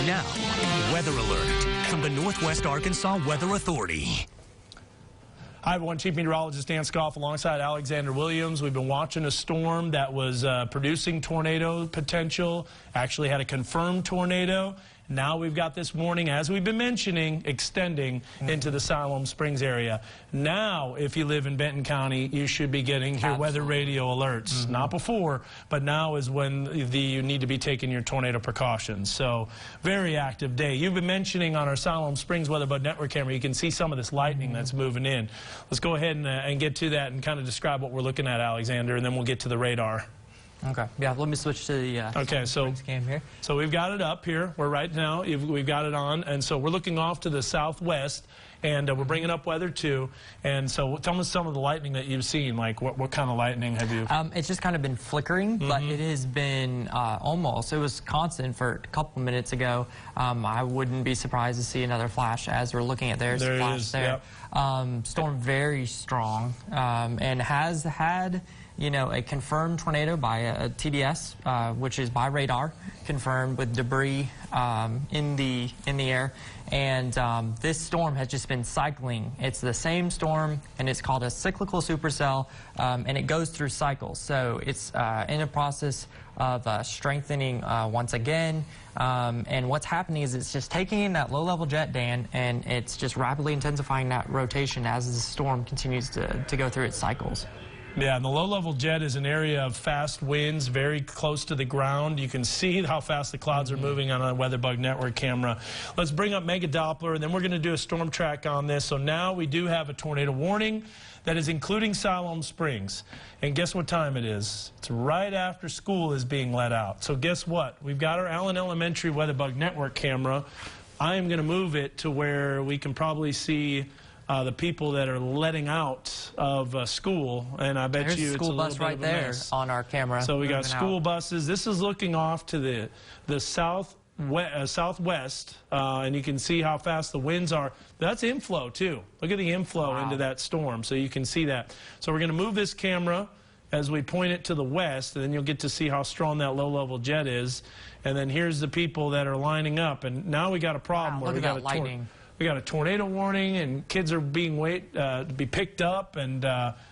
Now, weather alert from the Northwest Arkansas Weather Authority. Hi, everyone. Chief Meteorologist Dan Scoff alongside Alexander Williams. We've been watching a storm that was producing tornado potential, actually had a confirmed tornado. Now we've got this warning, as we've been mentioning, extending into the Siloam Springs area. Now, if you live in Benton County, you should be getting your weather radio alerts. Not before, but now is when you need to be taking your tornado precautions. So, very active day. You've been mentioning on our Siloam Springs Weather Bug Network camera, you can see some of this lightning that's moving in. Let's go ahead and get to that and kind of describe what we're looking at, Alexander, and then we'll get to the radar. Okay. Yeah, let me switch to the cam here. So we've got it up here. We're right now, we've got it on, and so we're looking off to the southwest, and we're bringing up weather too. And so tell me some of the lightning that you've seen. Like what kind of lightning have you? It's just kind of been flickering, but it has been it was constant for a couple minutes ago. I wouldn't be surprised to see another flash as we're looking at there. There a flash there. Yep. Storm very strong and has had, you know, a confirmed tornado by a TDS, which is by radar, confirmed with debris in the air. And this storm has just been cycling. It's the same storm, and it's called a cyclical supercell, and it goes through cycles. So it's in a process of strengthening once again. And what's happening is it's just taking in that low-level jet, Dan, and it's just rapidly intensifying that rotation as the storm continues to go through its cycles. Yeah, and the low-level jet is an area of fast winds, very close to the ground. You can see how fast the clouds are moving on a Weather Bug Network camera. Let's bring up Mega Doppler, and then we're going to do a storm track on this. So now we do have a tornado warning that is including Siloam Springs. And guess what time it is? It's right after school is being let out. So guess what? We've got our Allen Elementary Weather Bug Network camera. I am going to move it to where we can probably see the people that are letting out of school, and I bet you it's a little bit of a mess. There's a school bus right there on our camera. So we got school buses. This is looking off to the southwest, and you can see how fast the winds are. That's inflow too. Look at the inflow into that storm, so you can see that. So we're going to move this camera as we point it to the west, and then you'll get to see how strong that low-level jet is. And then here's the people that are lining up, and now we got a problem where we got lightning. We got a tornado warning, and kids are being to be picked up, and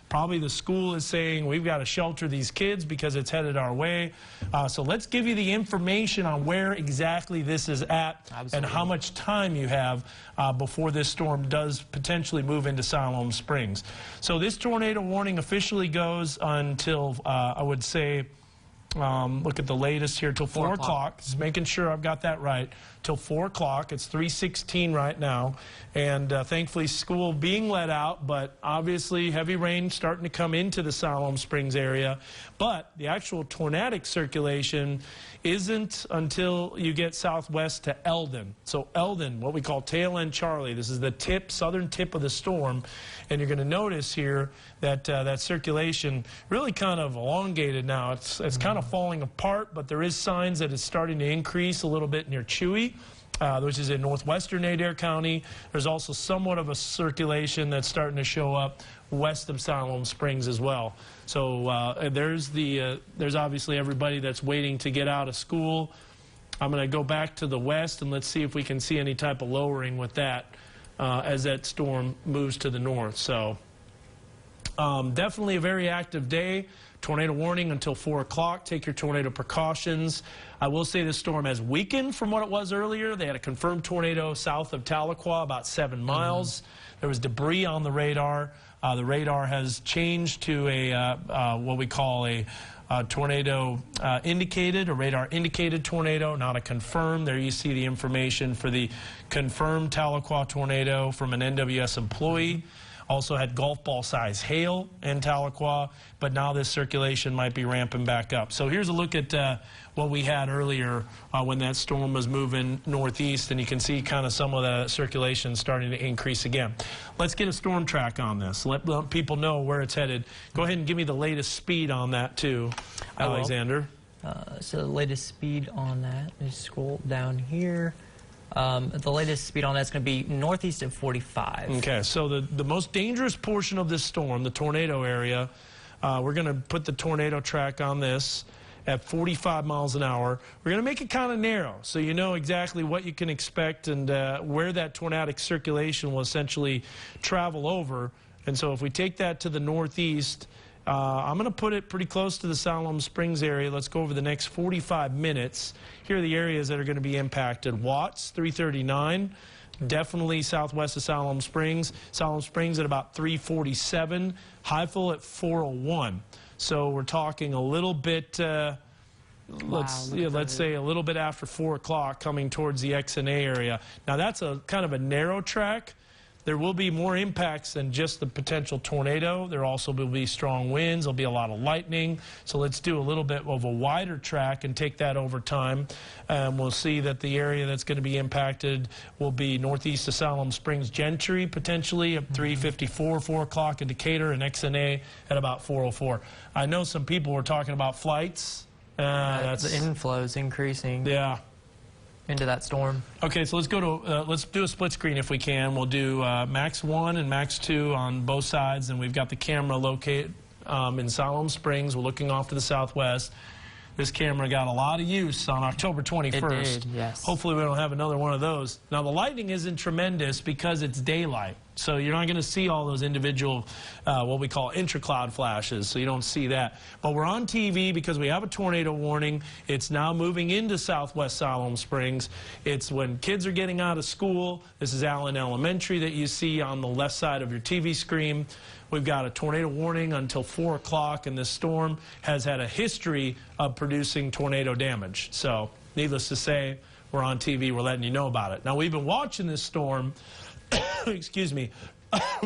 probably the school is saying we've got to shelter these kids because it's headed our way. So let's give you the information on where exactly this is at and how much time you have before this storm does potentially move into Siloam Springs. So this tornado warning officially goes until, I would say, look at the latest here, till 4 o'clock. Just making sure I've got that right. Till 4 o'clock. It's 3:16 right now. And thankfully, school being let out, but obviously heavy rain starting to come into the Siloam Springs area. But the actual tornadic circulation isn't until you get southwest to Eldon. So Eldon, what we call tail end Charlie, this is the southern tip of the storm. And you're going to notice here that that circulation really kind of elongated now. It's kind of falling apart, but there is signs that it's starting to increase a little bit near Chewy, which is in northwestern Adair County. There's also somewhat of a circulation that's starting to show up west of Siloam Springs as well. So there's obviously everybody that's waiting to get out of school. I'm going to go back to the west, and let's see if we can see any type of lowering with that as that storm moves to the north. So definitely a very active day. Tornado warning until 4 o'clock. Take your tornado precautions. I will say this storm has weakened from what it was earlier. They had a confirmed tornado south of Tahlequah, about 7 miles. There was debris on the radar. The radar has changed to a what we call a tornado indicated, a radar indicated tornado, not a confirmed. There you see the information for the confirmed Tahlequah tornado from an NWS employee. Also had golf ball size hail in Tahlequah, but now this circulation might be ramping back up. So here's a look at what we had earlier when that storm was moving northeast, and you can see kind of some of the circulation starting to increase again. Let's get a storm track on this. Let people know where it's headed. Go ahead and give me the latest speed on that too, Alexander. So the latest speed on that is scroll down here. The latest speed on that's going to be northeast of 45. Okay, so the most dangerous portion of this storm, the tornado area, we're going to put the tornado track on this, at 45 miles an hour. We're going to make it kind of narrow so you know exactly what you can expect and where that tornadic circulation will essentially travel over. And so if we take that to the northeast, I'm going to put it pretty close to the Siloam Springs area. Let's go over the next 45 minutes. Here are the areas that are going to be impacted. Watts, 339. Definitely southwest of Siloam Springs. Siloam Springs at about 347. Highfill at 401. So we're talking a little bit, let's say a little bit after 4 o'clock coming towards the XNA area. Now that's a kind of a narrow track. There will be more impacts than just the potential tornado. There also will be strong winds. There'll be a lot of lightning. So let's do a little bit of a wider track and take that over time. We'll see that the area that's going to be impacted will be northeast of Siloam Springs, Gentry, potentially at 354, 4 o'clock in Decatur, and XNA at about 404. I know some people were talking about flights. The inflow is increasing. Yeah. Into that storm. Okay, so let's go to let's do a split screen if we can. We'll do Max 1 and Max 2 on both sides, and we've got the camera located in Siloam Springs. We're looking off to the southwest. This camera got a lot of use on October 21st. It did, yes. Hopefully we don't have another one of those. Now the lightning isn't tremendous because it's daylight, so you're not going to see all those individual what we call intracloud flashes, so you don't see that. But we're on TV because we have a tornado warning. It's now moving into southwest Siloam Springs. It's when kids are getting out of school. This is Allen Elementary that you see on the left side of your TV screen. We've got a tornado warning until 4 o'clock, and this storm has had a history of producing tornado damage. So, needless to say, we're on TV, we're letting you know about it. Now, we've been watching this storm, excuse me,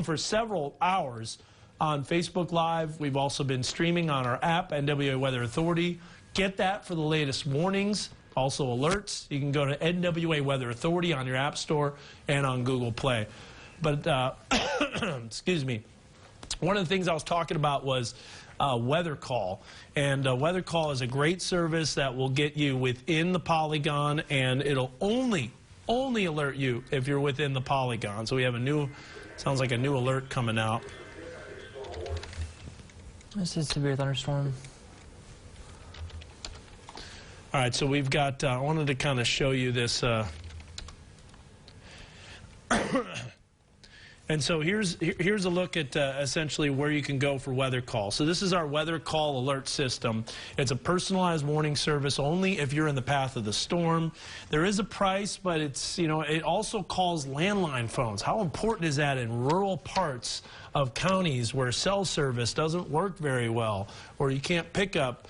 for several hours on Facebook Live. We've also been streaming on our app, NWA Weather Authority. Get that for the latest warnings, also alerts. You can go to NWA Weather Authority on your App Store and on Google Play. But, excuse me. One of the things I was talking about was Weather Call. And Weather Call is a great service that will get you within the polygon, and it'll only alert you if you're within the polygon. So we have a new, sounds like a new alert coming out. This is severe thunderstorm. All right, so we've got, I wanted to kind of show you this. And so here's a look at essentially where you can go for Weather Call. So this is our Weather Call alert system. It's a personalized warning service only if you're in the path of the storm. There is a price, but it's, you know, it also calls landline phones. How important is that in rural parts of counties where cell service doesn't work very well, or you can't pick up,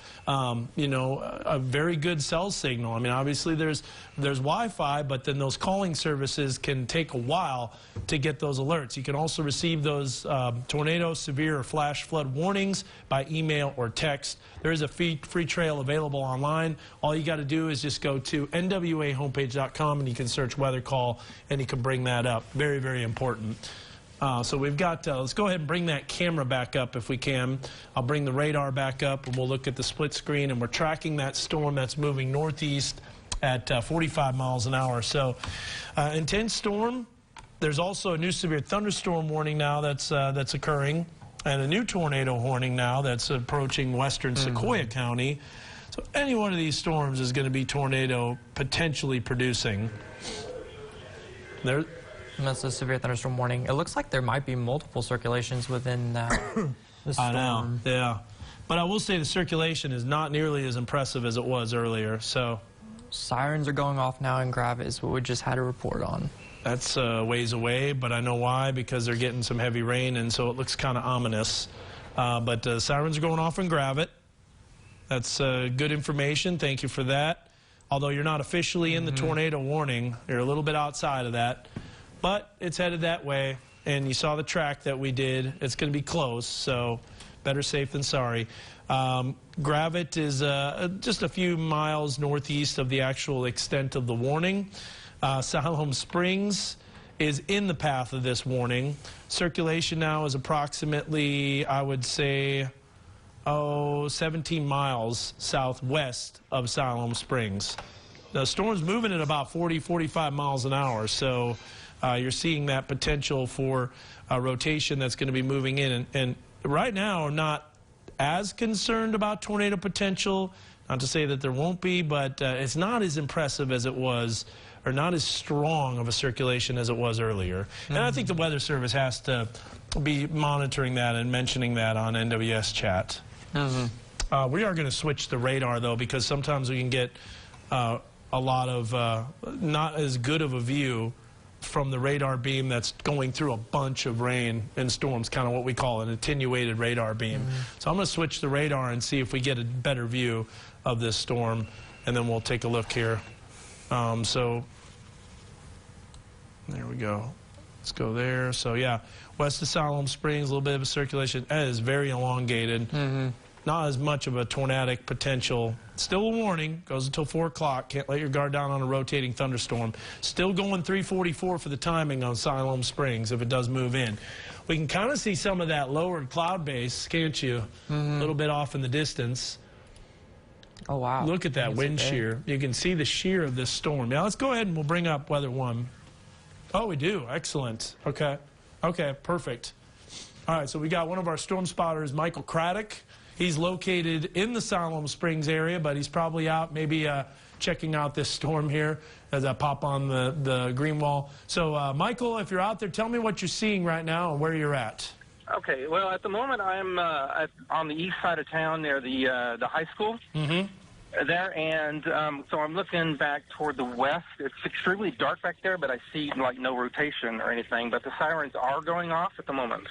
you know, a very good cell signal? I mean, obviously there's Wi-Fi, but then those calling services can take a while to get those alerts. You can also receive those tornado, severe, or flash flood warnings by email or text. There is a free trail available online. All you got to do is just go to nwahomepage.com and you can search Weather Call and you can bring that up. Very, very important. So we've got, let's go ahead and bring that camera back up if we can. I'll bring the radar back up and we'll look at the split screen, and we're tracking that storm that's moving northeast at 45 miles an hour. So intense storm. There's also a new severe thunderstorm warning now that's occurring, and a new tornado warning now that's approaching western Sequoia County. So any one of these storms is going to be tornado potentially producing. There. And that's a severe thunderstorm warning. It looks like there might be multiple circulations within the storm. I know, yeah. But I will say the circulation is not nearly as impressive as it was earlier. So sirens are going off now in Gravette is what we just had a report on. That's ways away, but I know why, because they're getting some heavy rain, and so it looks kind of ominous. But sirens are going off in Gravette. That's good information. Thank you for that. Although you're not officially in the tornado warning, you're a little bit outside of that. But it's headed that way, and you saw the track that we did. It's going to be close, so better safe than sorry. Gravette is just a few miles northeast of the actual extent of the warning. Siloam Springs is in the path of this warning. Circulation now is approximately, I would say, 17 miles southwest of Siloam Springs. The storm's moving at about 40, 45 miles an hour, so you're seeing that potential for a rotation that's going to be moving in. And right now, I'm not as concerned about tornado potential Not to say that there won't be, but it's not as impressive as it was, or not as strong of a circulation as it was earlier. And I think the Weather Service has to be monitoring that and mentioning that on NWS chat. We are going to switch the radar, though, because sometimes we can get a lot of not as good of a view from the radar beam that's going through a bunch of rain and storms, kind of what we call an attenuated radar beam. So I'm going to switch the radar and see if we get a better view of this storm, and then we'll take a look here. So there we go. Let's go there. So yeah, west of Siloam Springs, a little bit of a circulation. That is very elongated. Not as much of a tornadic potential. Still a warning, goes until 4 o'clock. Can't let your guard down on a rotating thunderstorm. Still going 344 for the timing on Siloam Springs if it does move in. We can kind of see some of that lowered cloud base, can't you? A little bit off in the distance. Oh, wow. Look at that wind shear. You can see the shear of this storm. Now, let's go ahead and we'll bring up Weather 1. Oh, we do. Excellent. Okay. Okay, perfect. All right, so we got one of our storm spotters, Michael Craddock. He's located in the Siloam Springs area, but he's probably out maybe checking out this storm here as I pop on the green wall. So, Michael, if you're out there, tell me what you're seeing right now and where you're at. Okay, well, at the moment I'm on the east side of town near the high school. There, and so I'm looking back toward the west. It's extremely dark back there, but I see like no rotation or anything, but the sirens are going off at the moment.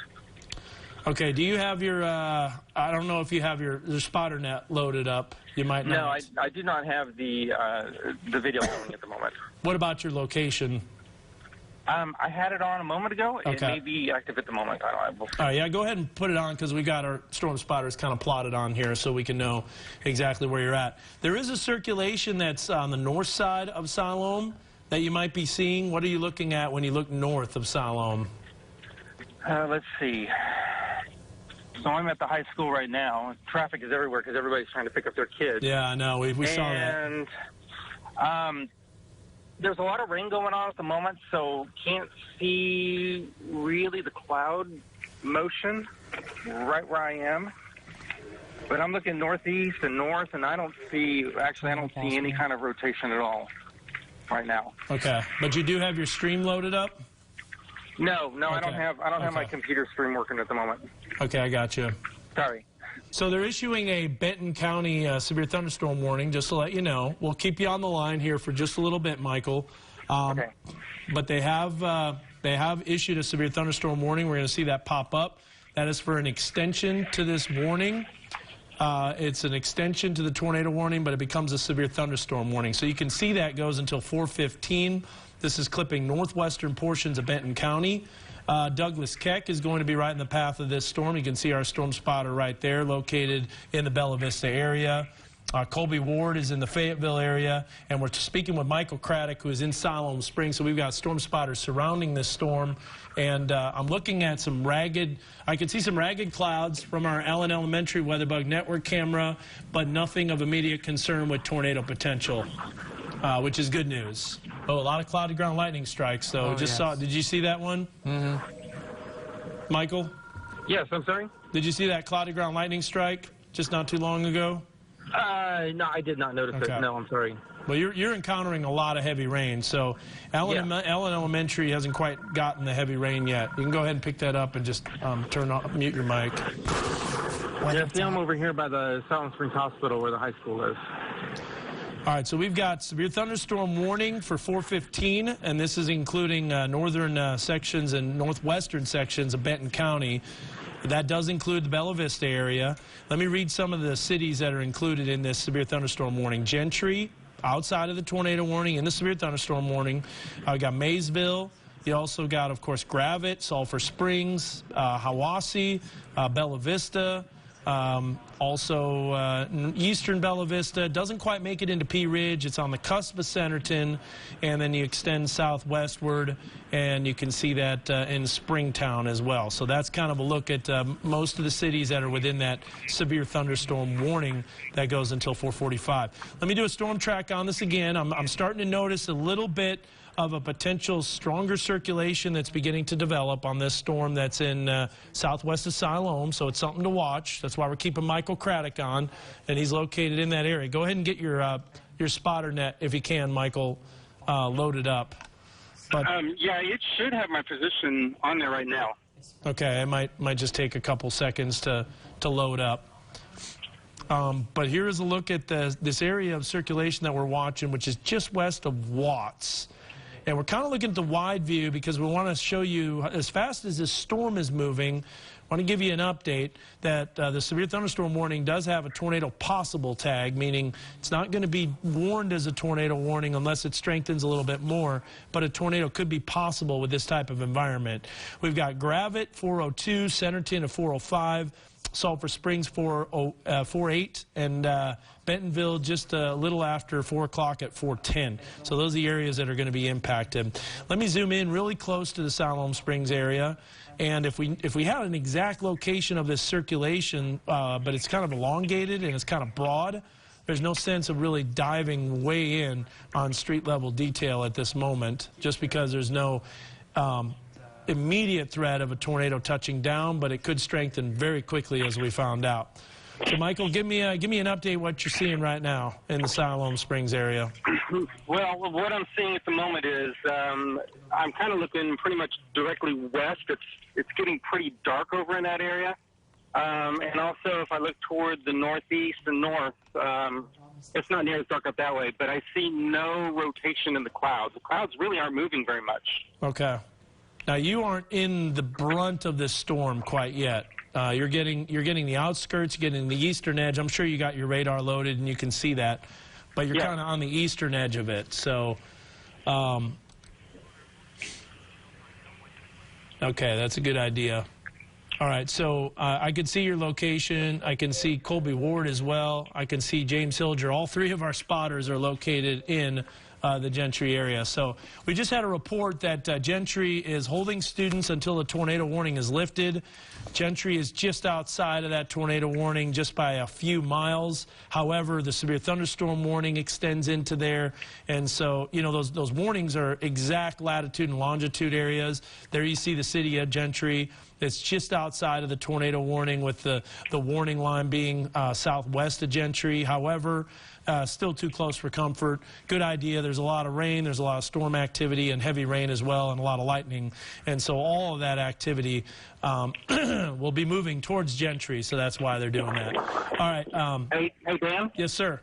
Okay, do you have your, I don't know if you have your spotter net loaded up. You might not. No, I do not have the video going at the moment. What about your location? I had it on a moment ago. Okay. It may be active at the moment. I don't know. All right, yeah, go ahead and put it on because we got our storm spotters kind of plotted on here so we can know exactly where you're at. There is a circulation that's on the north side of Siloam that you might be seeing. What are you looking at when you look north of Siloam? Let's see. So I'm at the high school right now. Traffic is everywhere because everybody's trying to pick up their kids. Yeah, I know. We saw that. And there's a lot of rain going on at the moment, so can't see really the cloud motion right where I am. But I'm looking northeast and north, and I don't see any kind of rotation at all right now. Okay, but you do have your stream loaded up? No, okay. I don't have my computer stream working at the moment. Okay, I got you. Sorry. So they're issuing a Benton County severe thunderstorm warning, just to let you know. We'll keep you on the line here for just a little bit, Michael. Okay. But they have issued a severe thunderstorm warning. We're going to see that pop up. That is for an extension to this warning. It's an extension to the tornado warning, but it becomes a severe thunderstorm warning. So you can see that goes until 4:15. This is clipping northwestern portions of Benton County. Douglas Keck is going to be right in the path of this storm. You can see our storm spotter right there, located in the Bella Vista area. Colby Ward is in the Fayetteville area, and we're speaking with Michael Craddock, who is in Siloam Springs. So we've got storm spotters surrounding this storm, and I'm looking at some ragged, I can see some ragged clouds from our Allen Elementary WeatherBug Network camera, but nothing of immediate concern with tornado potential, which is good news. Oh, a lot of cloudy ground lightning strikes, so did you see that one? Michael? Yes, I'm sorry? Did you see that cloudy ground lightning strike just not too long ago? No, I did not notice it. No, I'm sorry. Well, you're encountering a lot of heavy rain, so Allen Elementary hasn't quite gotten the heavy rain yet. You can go ahead and pick that up and just mute your mic. Yeah, see, I'm over here by the Siloam Springs Hospital where the high school is. All right, so we've got severe thunderstorm warning for 4:15, and this is including northern sections and northwestern sections of Benton County. That does include the Bella Vista area. Let me read some of the cities that are included in this severe thunderstorm warning. Gentry, outside of the tornado warning, in the severe thunderstorm warning. We got Maysville. You also got, of course, Gravette, Sulphur Springs, Hiwassee, Bella Vista. Also eastern Bella Vista. Doesn't quite make it into Pea Ridge. It's on the cusp of Centerton, and then you extend southwestward, and you can see that in Springtown as well. So that's kind of a look at most of the cities that are within that severe thunderstorm warning that goes until 4:45. Let me do a storm track on this again. I'm starting to notice a little bit of a potential stronger circulation that's beginning to develop on this storm that's in southwest of Siloam, so it's something to watch. That's why we're keeping Michael Craddock on, and he's located in that area. Go ahead and get your spotter net, if you can, Michael, loaded up. But yeah, it should have my position on there right now. Okay, it might just take a couple seconds to load up. But here is a look at this area of circulation that we're watching, which is just west of Watts. And we're kind of looking at the wide view because we want to show you, as fast as this storm is moving, I want to give you an update that the severe thunderstorm warning does have a tornado possible tag, meaning it's not going to be warned as a tornado warning unless it strengthens a little bit more, but a tornado could be possible with this type of environment. We've got Gravette 402, Centerton at 405, Sulphur Springs 408, and Bentonville just a little after 4 o'clock at 410. So those are the areas that are going to be impacted. Let me zoom in really close to the Siloam Springs area. And if we had an exact location of this circulation, but it's kind of elongated and it's kind of broad, there's no sense of really diving way in on street level detail at this moment, just because there's no immediate threat of a tornado touching down, but it could strengthen very quickly, as we found out. So, Michael, give me an update what you're seeing right now in the Siloam Springs area. Well, what I'm seeing at the moment is I'm kind of looking pretty much directly west. It's getting pretty dark over in that area. And also, if I look toward the northeast and north, it's not near as dark up that way, but I see no rotation in the clouds. The clouds really aren't moving very much. Okay. Now, you aren't in the brunt of this storm quite yet. You're getting the outskirts, you're getting the eastern edge. I'm sure you got your radar loaded and you can see that, but you're kind of on the eastern edge of it. So, okay, that's a good idea. All right, so I can see your location. I can see Colby Ward as well. I can see James Hilger. All three of our spotters are located in the Gentry area. So we just had a report that Gentry is holding students until the tornado warning is lifted. Gentry is just outside of that tornado warning, just by a few miles. However, the severe thunderstorm warning extends into there. And so, you know, those warnings are exact latitude and longitude areas. There you see the city of Gentry. It's just outside of the tornado warning, with the warning line being southwest of Gentry. However, still too close for comfort. Good idea. There's a lot of rain. There's a lot of storm activity and heavy rain as well, and a lot of lightning. And so all of that activity will be moving towards Gentry, so that's why they're doing that. All right. Hey, Dan? Yes, sir.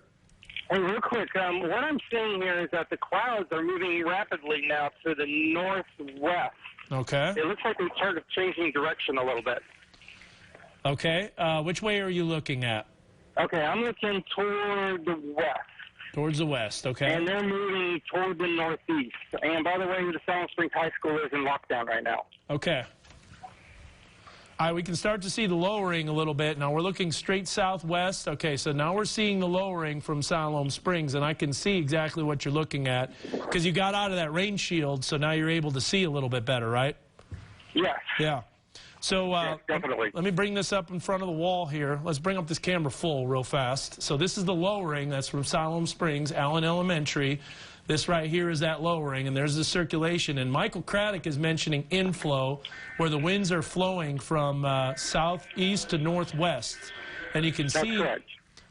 Hey, real quick, what I'm seeing here is that the clouds are moving rapidly now to the northwest. Okay. It looks like they started changing direction a little bit. Okay. Which way are you looking at? Okay, I'm looking toward the west. Towards the west, okay. And they're moving toward the northeast. And by the way, the Siloam Springs High School is in lockdown right now. Okay. All right, we can start to see the lowering a little bit. Now we're looking straight southwest. Okay, so now we're seeing the lowering from Siloam Springs, and I can see exactly what you're looking at because you got out of that rain shield, so now you're able to see a little bit better, right? Yes. Yeah. So yes, definitely. Let me bring this up in front of the wall here. Let's bring up this camera full real fast. So this is the lowering. That's from Siloam Springs, Allen Elementary. This right here is that lowering, and there's the circulation. And Michael Craddock is mentioning inflow, where the winds are flowing from southeast to northwest. And you can see,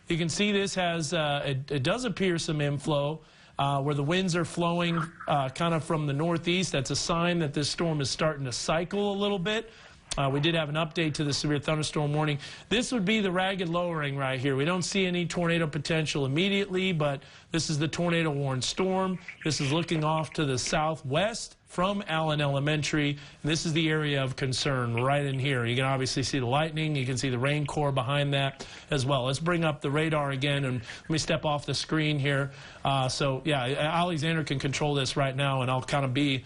you can see this has, it does appear some inflow, where the winds are flowing kind of from the northeast. That's a sign that this storm is starting to cycle a little bit. We did have an update to the severe thunderstorm warning. This would be the ragged lowering right here. We don't see any tornado potential immediately, but this is the tornado warned storm. This is looking off to the southwest from Allen Elementary. And this is the area of concern right in here. You can obviously see the lightning. You can see the rain core behind that as well. Let's bring up the radar again, and let me step off the screen here. So, yeah, Alexander can control this right now, and I'll kind of be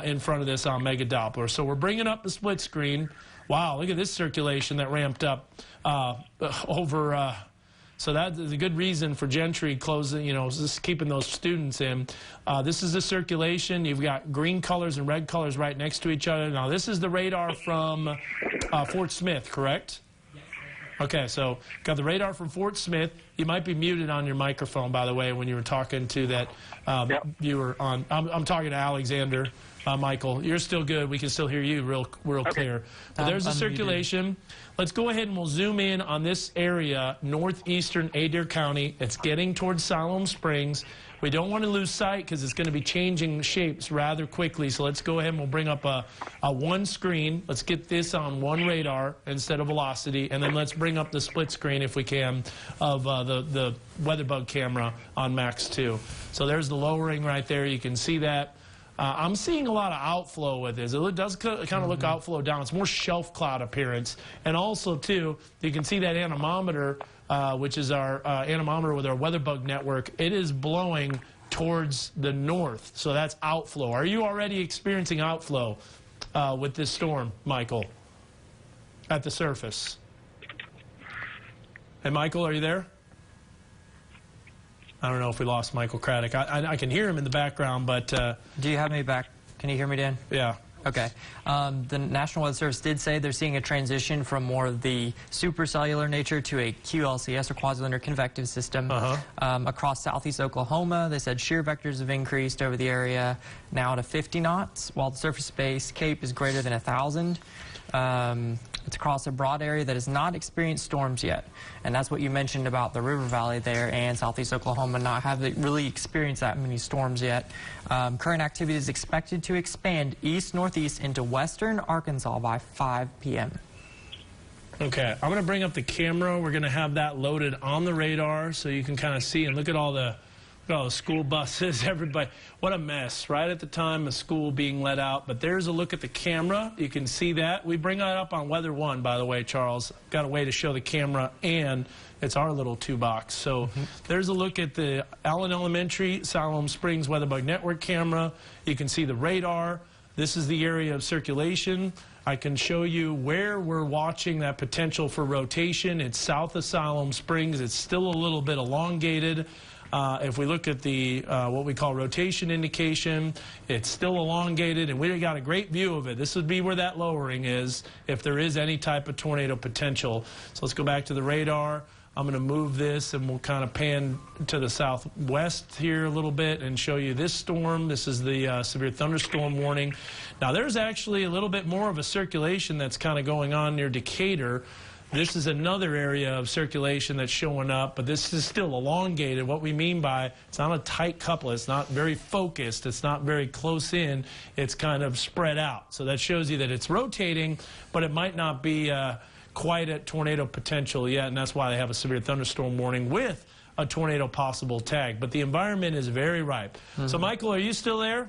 in front of this on Mega Doppler. So we're bringing up the split screen. Wow, look at this circulation that ramped up over so that is a good reason for Gentry closing, you know, just keeping those students in. This is the circulation. You've got green colors and red colors right next to each other. Now, this is the radar from Fort Smith, correct? Okay, so got the radar from Fort Smith. You might be muted on your microphone, by the way, when you were talking to that viewer on. I'm talking to Alexander. Michael, you're still good. We can still hear you real clear. But there's a circulation. Let's go ahead and we'll zoom in on this area, northeastern Adair County. It's getting towards Siloam Springs. We don't want to lose sight because it's going to be changing shapes rather quickly. So let's go ahead and we'll bring up a one screen. Let's get this on one radar instead of velocity. And then let's bring up the split screen, if we can, of the WeatherBug camera on Max 2. So there's the lowering right there. You can see that. I'm seeing a lot of outflow with this. It does kind of look outflow down. It's more shelf cloud appearance. And also, too, you can see that anemometer, which is our anemometer with our WeatherBug network. It is blowing towards the north. So that's outflow. Are you already experiencing outflow with this storm, Michael, at the surface? Hey, Michael, are you there? I don't know if we lost Michael Craddock. I can hear him in the background, but... Do you have me back? Can you hear me, Dan? Yeah. Okay. The National Weather Service did say they're seeing a transition from more of the supercellular nature to a QLCS, or quasi-lunar convective system, across southeast Oklahoma. They said shear vectors have increased over the area now to 50 knots, while the surface-based CAPE is greater than 1,000. It's across a broad area that has not experienced storms yet. And that's what you mentioned about the river valley there and southeast Oklahoma not having really experienced that many storms yet. Current activity is expected to expand east-northeast into western Arkansas by 5 p.m. Okay, I'm going to bring up the camera. We're going to have that loaded on the radar so you can kind of see and look at all the school buses, everybody. What a mess, right at the time of school being let out. But there's a look at the camera. You can see that. We bring that up on Weather One, by the way, Charles. Got a way to show the camera, and it's our little 2-box. So there's a look at the Allen Elementary, Siloam Springs WeatherBug Network camera. You can see the radar. This is the area of circulation. I can show you where we're watching that potential for rotation. It's south of Siloam Springs. It's still a little bit elongated. If we look at the what we call rotation indication, it's still elongated, and we got a great view of it. This would be where that lowering is if there is any type of tornado potential. So let's go back to the radar. I'm going to move this, and we'll kind of pan to the southwest here a little bit and show you this storm. This is the severe thunderstorm warning. Now, there's actually a little bit more of a circulation that's kind of going on near Decatur. This is another area of circulation that's showing up, but this is still elongated. What we mean by it's not a tight couplet, it's not very focused, it's not very close in, it's kind of spread out. So that shows you that it's rotating, but it might not be quite at tornado potential yet, and that's why they have a severe thunderstorm warning with a tornado possible tag. But the environment is very ripe. So, Michael, are you still there?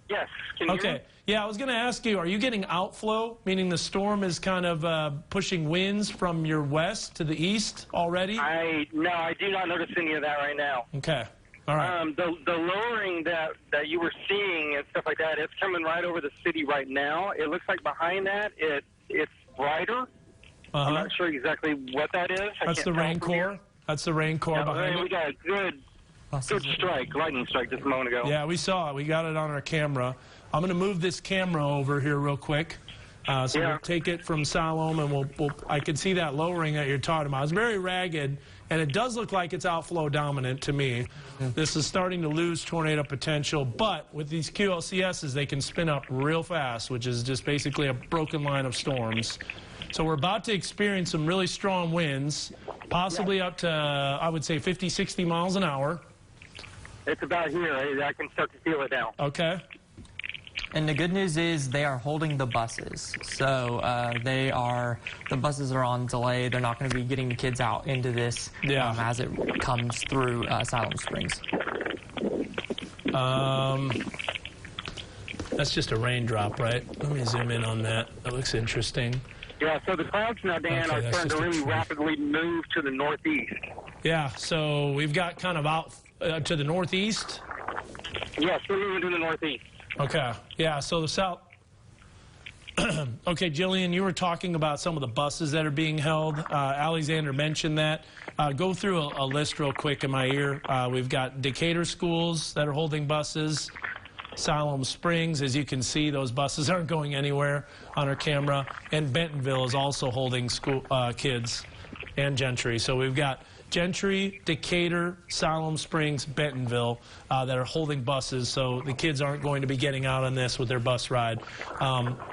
Yes. Can you hear me? Yeah, I was going to ask you, are you getting outflow, meaning the storm is kind of pushing winds from your west to the east already? No, I do not notice any of that right now. Okay. All right. The lowering that you were seeing and stuff like that, it's coming right over the city right now. It looks like behind that, it's brighter. I'm not sure exactly what that is. That's the rain core. That's the rain core behind it. We got a good strike, lightning strike just a moment ago. Yeah, we saw it. We got it on our camera. I'm going to move this camera over here real quick. We'll take it from Siloam, and I can see that lowering that you're talking about. It's very ragged, and it does look like it's outflow dominant to me. This is starting to lose tornado potential, but with these QLCSs, they can spin up real fast, which is just basically a broken line of storms. So we're about to experience some really strong winds, possibly up to, I would say, 50, 60 miles an hour. It's about here. I can start to feel it now. Okay. And the good news is they are holding the buses. So the buses are on delay. They're not going to be getting the kids out into this as it comes through Siloam Springs. That's just a raindrop, right? Let me zoom in on that. That looks interesting. Yeah, so the clouds now, Dan, are starting to really rapidly move to the northeast. Yeah, so we've got kind of out to the northeast? Yes, we're moving to the northeast. Okay, yeah, so the south. Okay, Jillian, you were talking about some of the buses that are being held. Alexander mentioned that. Go through a list real quick in my ear. We've got Decatur schools that are holding buses. Siloam Springs, as you can see, those buses aren't going anywhere on our camera. And Bentonville is also holding school kids. And Gentry. So we've got Gentry, Decatur, Siloam Springs, Bentonville that are holding buses, so the kids aren't going to be getting out on this with their bus ride,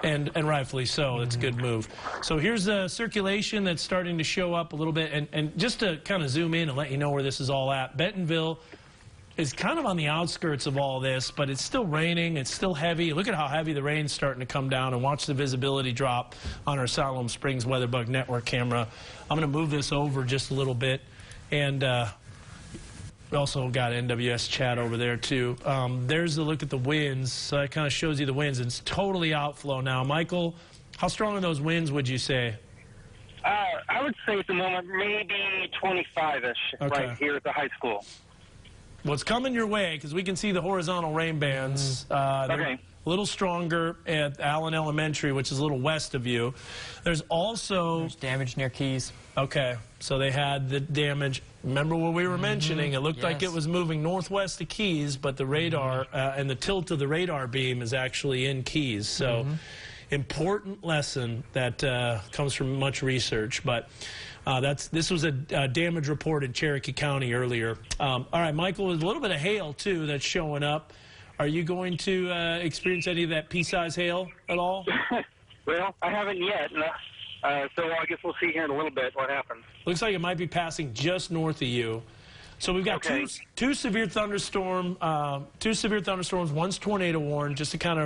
and rightfully so. It's a good move. So here's the circulation that's starting to show up a little bit, and just to kind of zoom in and let you know where this is all at, Bentonville is kind of on the outskirts of all this, but it's still raining. It's still heavy. Look at how heavy the rain's starting to come down, and watch the visibility drop on our Siloam Springs WeatherBug Network camera. I'm going to move this over just a little bit, and we also got NWS chat over there too. There's a look at the winds. So that kind of shows you the winds. It's totally outflow now. Michael, how strong are those winds, would you say? I would say at the moment maybe 25-ish right here at the high school. What's coming your way, because we can see the horizontal rain bands. They're a little stronger at Allen Elementary, which is a little west of you. There's damage near Keys. Okay, so they had the damage. Remember what we were mentioning? It looked like it was moving northwest to Keys, but the radar and the tilt of the radar beam is actually in Keys. So important lesson that comes from much research. But this was a damage report in Cherokee County earlier. All right, Michael, there's a little bit of hail, too, that's showing up. Are you going to experience any of that pea-size hail at all? Well, I haven't yet. So I guess we'll see here in a little bit what happens. Looks like it might be passing just north of you. So we've got two severe thunderstorms, one's tornado warned, just to kind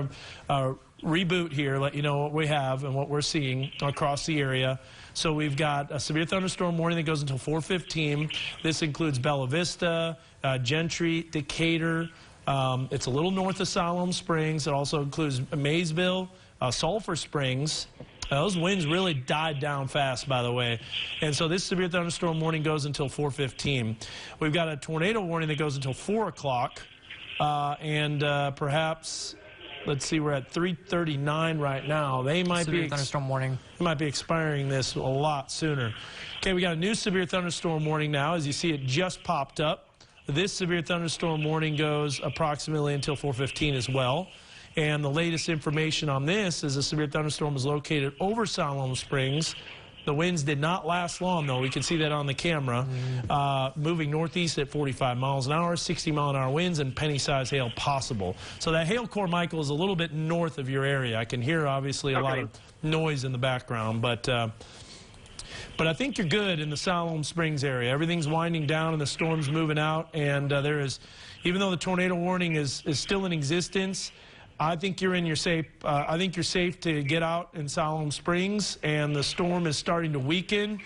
of reboot here, let you know what we have and what we're seeing across the area. So we've got a severe thunderstorm warning that goes until 4:15. This includes Bella Vista, Gentry, Decatur. It's a little north of Siloam Springs. It also includes Maysville, Sulphur Springs. Those winds really died down fast, by the way. And so this severe thunderstorm warning goes until 4:15. We've got a tornado warning that goes until 4 o'clock. Perhaps, let's see, we're at 3:39 right now. They might severe thunderstorm warning. They might be expiring this a lot sooner. Okay, we got a new severe thunderstorm warning now. As you see, it just popped up. This severe thunderstorm warning goes approximately until 4:15 as well. And the latest information on this is a severe thunderstorm is located over Siloam Springs. The winds did not last long, though. We can see that on the camera. Moving northeast at 45 miles an hour, 60-mile-an-hour winds, and penny-sized hail possible. So that hail core, Michael, is a little bit north of your area. I can hear, obviously, a lot of noise in the background. But I think you're good in the Siloam Springs area. Everything's winding down and the storm's moving out. And there is, even though the tornado warning is still in existence, I think you're in your safe. I think you're safe to get out in Siloam Springs, and the storm is starting to weaken.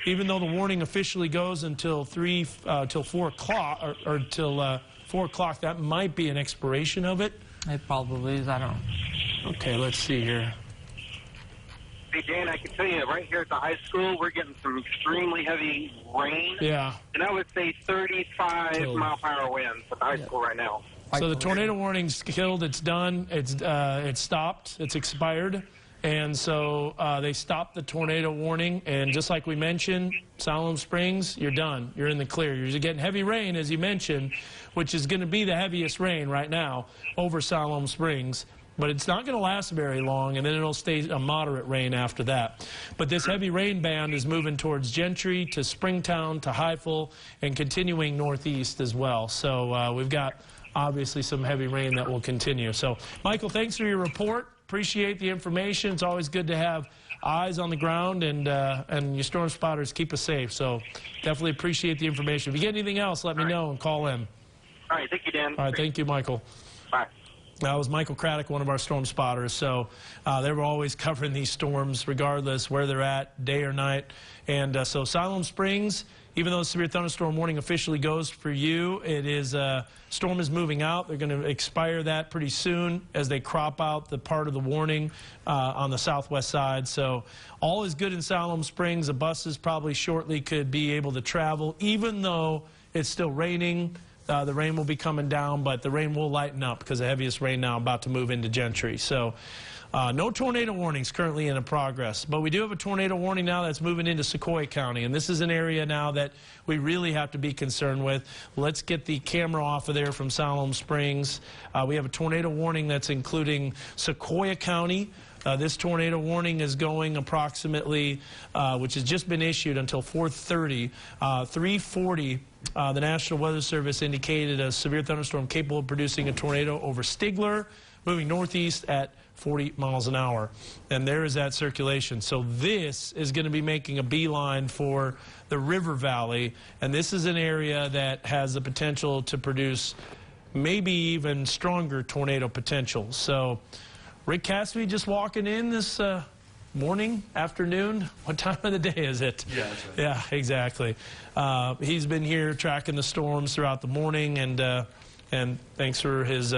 Even though the warning officially goes until 4 o'clock, or till 4 o'clock, that might be an expiration of it. It probably is. I don't know. Okay, let's see here. Hey, Dan, I can tell you, right here at the high school, we're getting some extremely heavy rain. Yeah. And I would say 35-mile-per-hour winds at the high school right now. So the tornado warning's killed. It's done. It's stopped. It's expired. And so they stopped the tornado warning. And just like we mentioned, Siloam Springs, you're done. You're in the clear. You're getting heavy rain, as you mentioned, which is going to be the heaviest rain right now over Siloam Springs. But it's not going to last very long, and then it'll stay a moderate rain after that. But this heavy rain band is moving towards Gentry, to Springtown, to Highville, and continuing northeast as well. So we've got obviously some heavy rain that will continue. So, Michael, thanks for your report. Appreciate the information. It's always good to have eyes on the ground, and your storm spotters keep us safe. So definitely appreciate the information. If you get anything else, let me know and call in. All right. Thank you, Dan. All right. Thank you, Michael. Bye. That was Michael Craddock, one of our storm spotters. So they were always covering these storms regardless where they're at, day or night. And so Siloam Springs, even though the severe thunderstorm warning officially goes for you, it is storm is moving out. They're going to expire that pretty soon as they crop out the part of the warning on the southwest side. So all is good in Siloam Springs. The buses probably shortly could be able to travel, even though it's still raining. The rain will be coming down, but the rain will lighten up because the heaviest rain now about to move into Gentry. So no tornado warnings currently in progress, but we do have a tornado warning now that's moving into Sequoyah County, and this is an area now that we really have to be concerned with. Let's get the camera off of there from Siloam Springs. We have a tornado warning that's including Sequoyah County, This tornado warning is going approximately, which has just been issued until 4:30. 3:40, the National Weather Service indicated a severe thunderstorm capable of producing a tornado over Stigler, moving northeast at 40 miles an hour. And there is that circulation. So this is going to be making a beeline for the river valley. And this is an area that has the potential to produce maybe even stronger tornado potential. So Rick Cassidy just walking in this morning, afternoon. What time of the day is it? Yeah, that's right. Yeah, exactly. He's been here tracking the storms throughout the morning, and thanks for his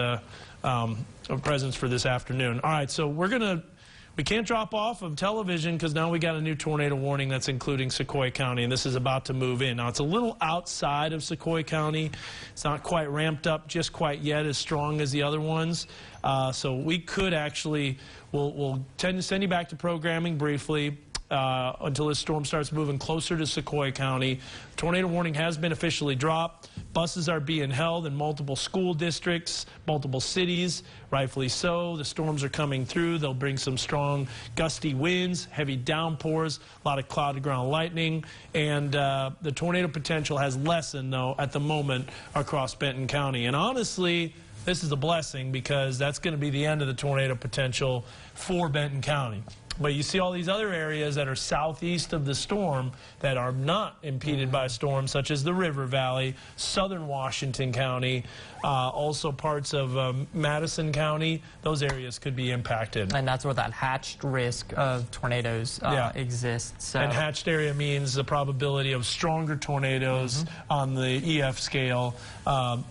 presence for this afternoon. All right, so we can't drop off of television because now we got a new tornado warning that's including Sequoyah County, and this is about to move in. Now, it's a little outside of Sequoyah County. It's not quite ramped up just quite yet as strong as the other ones. So we could actually, we'll tend to send you back to programming briefly until this storm starts moving closer to Sequoyah County. Tornado warning has been officially dropped. Buses are being held in multiple school districts, multiple cities, rightfully so. The storms are coming through. They'll bring some strong gusty winds, heavy downpours, a lot of cloud ground lightning, and the tornado potential has lessened, though, at the moment across Benton County. And honestly, this is a blessing because that's going to be the end of the tornado potential for Benton County. But you see all these other areas that are southeast of the storm that are not impeded by storms, such as the River Valley, southern Washington County, also parts of Madison County. Those areas could be impacted. And that's where that hatched risk of tornadoes exists. So. And hatched area means the probability of stronger tornadoes on the EF scale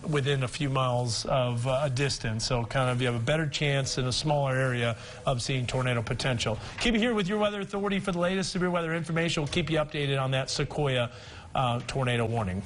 within a few miles of a distance. So kind of you have a better chance in a smaller area of seeing tornado potential. Keep it here with your weather authority for the latest severe weather information. We'll keep you updated on that Sequoyah tornado warning.